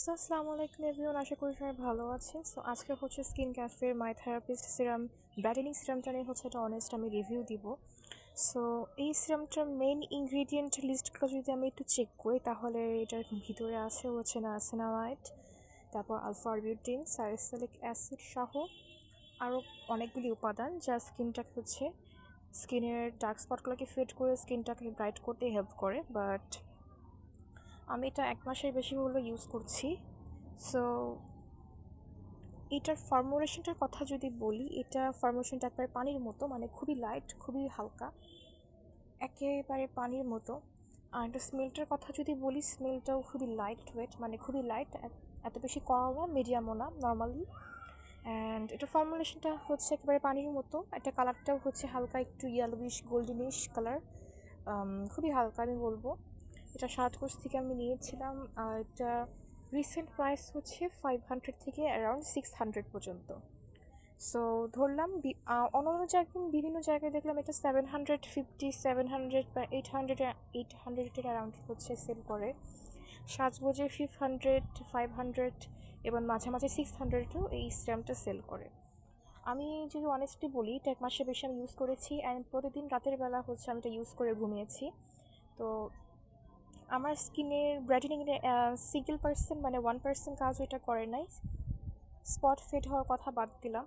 আসসালামু আলাইকুম এভরিওয়ান, আশা করি সবাই ভালো আছেন। আজকে হচ্ছে স্কিন ক্যাফের মাই থেরাপিস্ট সিরাম ব্রাইটেনিং সিরামটা নিয়ে হচ্ছে একটা অনেস্ট আমি রিভিউ দিব। সো এই সিরামটার মেইন ইনগ্রিডিয়েন্ট লিস্টগুলো যদি আমি একটু চেক করি, তাহলে এটার ভিতরে আছে হচ্ছে নায়াসিনামাইড, তারপর আলফা আরবিউটিন, স্যালিসিলিক অ্যাসিড সহ আরও অনেকগুলি উপাদান যা স্কিনটাকে হচ্ছে স্কিনের ডার্ক স্পটগুলোকে ফেড করে স্কিনটাকে ব্রাইট করতে হেল্প করে। বাট আমি এটা 1 মাসের বেশি হলো ইউজ করছি। সো এটার ফর্মুলেশনটার কথা যদি বলি, এটা ফর্মুলেশনটা একবারে পানির মতো, মানে খুবই লাইট, খুবই হালকা, একেবারে পানির মতো। আর এটা স্মেলটার কথা যদি বলি, স্মেলটাও খুবই লাইট ওয়েট, মানে খুবই লাইট, এত বেশি কড়াও না, মিডিয়ামও না, নর্মালি। অ্যান্ড এটার ফর্মুলেশনটা হচ্ছে একেবারে পানির মতো। একটা কালারটাও হচ্ছে হালকা একটু ইয়েলোইশ গোল্ডেনিশ কালার, খুবই হালকা আমি বলবো। এটা সাতকোষ থেকে আমি নিয়েছিলাম, আর এটা রিসেন্ট প্রাইস হচ্ছে 500 থেকে অ্যারাউন্ড 600 পর্যন্ত। সো ধরলাম অন্য জায়গায়, বিভিন্ন জায়গায় দেখলাম এটা 750, 700 বা 800 অ্যারাউন্ড হচ্ছে সেল করে। সাজগোজে 500, 500 এবং মাঝে মাঝে 600ও এই সিরামটা সেল করে। আমি যদি অনেস্টলি বলি, এটা 1 মাসের বেশি আমি ইউজ করেছি, অ্যান্ড প্রতিদিন রাতের বেলা হচ্ছে আমি এটা ইউজ করে ঘুমিয়েছি। তো আমার স্কিনের ব্রাইটেনিংয়ে সিঙ্গেল পার্সেন্ট, মানে 1% কাজও এটা করে নাই। স্পট ফেড হওয়ার কথা বাদ দিলাম।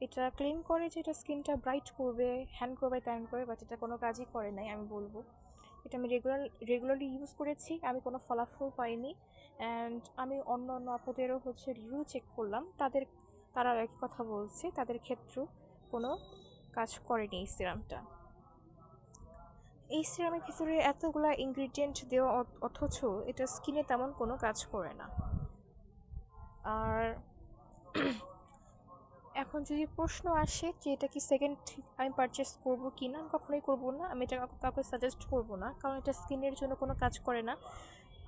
এটা ক্লেম করে যে এটা স্কিনটা ব্রাইট করবে, হ্যান্ড করবে, ত্যান করবে, বাট এটা কোনো কাজই করে নাই আমি বলবো। এটা আমি রেগুলারলি ইউজ করেছি, আমি কোনো ফলাফল পাইনি। অ্যান্ড আমি অন্য অন্য আপুদেরও হচ্ছে রিভিউ চেক করলাম, তারা একই কথা বলছে, তাদের ক্ষেত্রেও কোনো কাজ করেনি এই সিরামটা। এই সিরামের ভিতরে এতগুলা ইনগ্রিডিয়েন্ট দেওয়া, অথচ এটা স্কিনে তেমন কোনো কাজ করে না। আর এখন যদি প্রশ্ন আসে যে এটা কি সেকেন্ড আমি পারচেস করবো কি না, কখনোই করবো না। আমি এটা কাউকে সাজেস্ট করবো না, কারণ এটা স্কিনের জন্য কোনো কাজ করে না।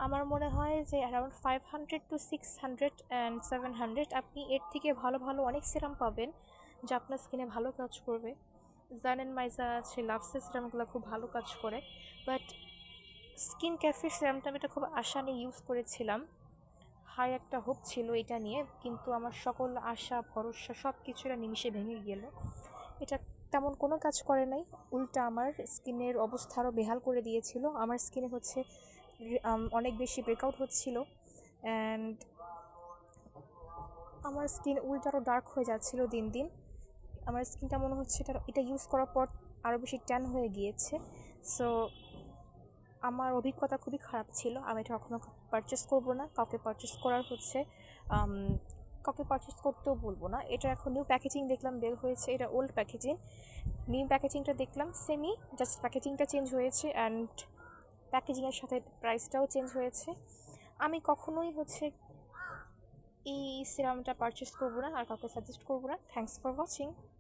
আমার মনে হয় যে অ্যারাউন্ড 500 to 600 অ্যান্ড 700 আপনি এর থেকে ভালো ভালো অনেক সিরাম পাবেন যা আপনার স্কিনে ভালো কাজ করবে। জানেন মাইজা আছে, লাভসের সিরামগুলো খুব ভালো কাজ করে। বাট স্কিন ক্যাফের সিরামটা আমি এটা খুব আশা নিয়ে ইউজ করেছিলাম, হাই একটা হোপ ছিল এটা নিয়ে, কিন্তু আমার সকল আশা ভরসা সব কিছুটা নিমিষে ভেঙে গেল। এটা তেমন কোনো কাজ করে নাই, উল্টা আমার স্কিনের অবস্থা আরও বেহাল করে দিয়েছিল। আমার স্কিনে হচ্ছে অনেক বেশি ব্রেকআউট হচ্ছিল, অ্যান্ড আমার স্কিন উল্টা আরও ডার্ক হয়ে যাচ্ছিল দিন দিন। আমার স্কিনটা মনে হচ্ছে এটা ইউজ করার পর আরও বেশি ট্যান হয়ে গিয়েছে। সো আমার অভিজ্ঞতা খুবই খারাপ ছিল, আমি এটা কখনো পারচেস করবো না। কাউকে পারচেস করতেও বলবো না। এটা এখন নিউ প্যাকেজিং দেখলাম বের হয়েছে, এটা ওল্ড প্যাকেজিং। নিউ প্যাকেজিংটা দেখলাম সেমই, জাস্ট প্যাকেজিংটা চেঞ্জ হয়েছে, অ্যান্ড প্যাকেজিংয়ের সাথে প্রাইসটাও চেঞ্জ হয়েছে। আমি কখনোই হচ্ছে এই সিরামটা পারচেস করবো না, আর কাউকে সাজেস্ট করবো না। Thanks for watching.